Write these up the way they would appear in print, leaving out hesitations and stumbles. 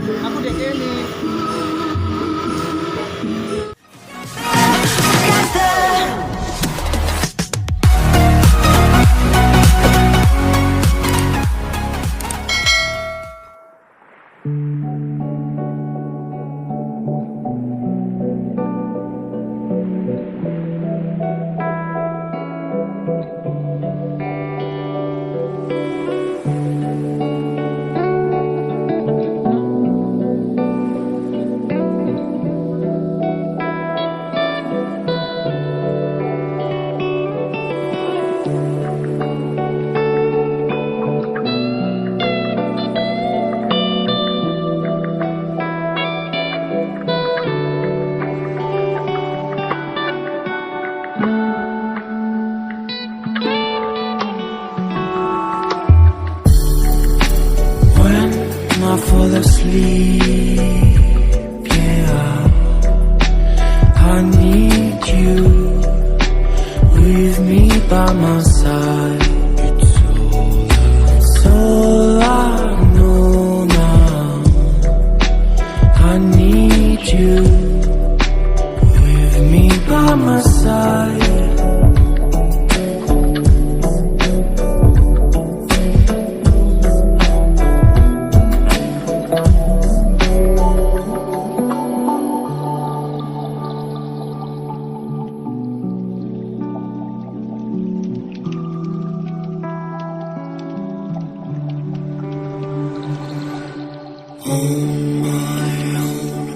Aku dek ini. I fall asleep, yeah, I need you with me by my side. It's all I know now. I need you with me by my side.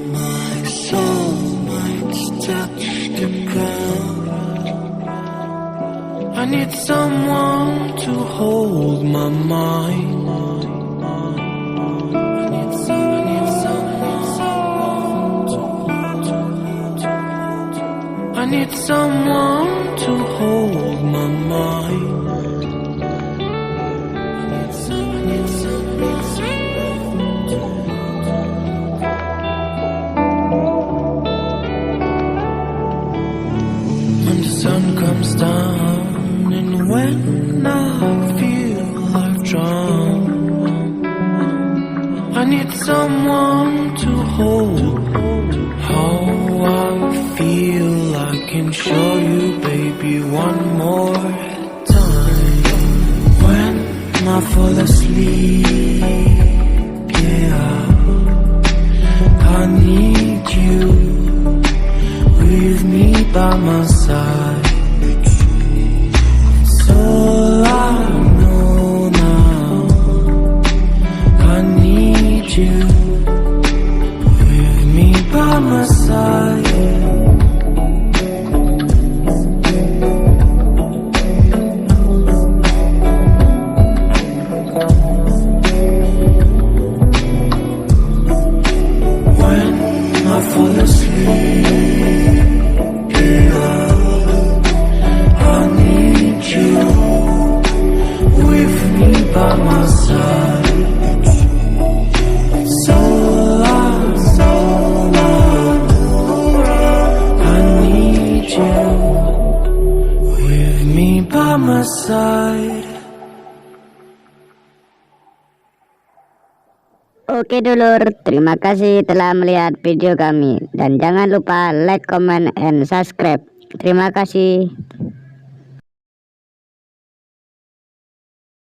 My soul might touch the ground. I need someone to hold my mind. I need someone to hold my mind. When the sun comes down and when I feel I've drowned, I need someone to hold how I feel. I can show you, baby, one more time. When I fall asleep, yeah, I need you with me by my side. It's all I know now. I need you with me by my side. When I fall asleep, I need you with me by my side. So I need you with me by my side. Oke dulur, terima kasih telah melihat video kami dan jangan lupa like, comment, and subscribe. Terima kasih.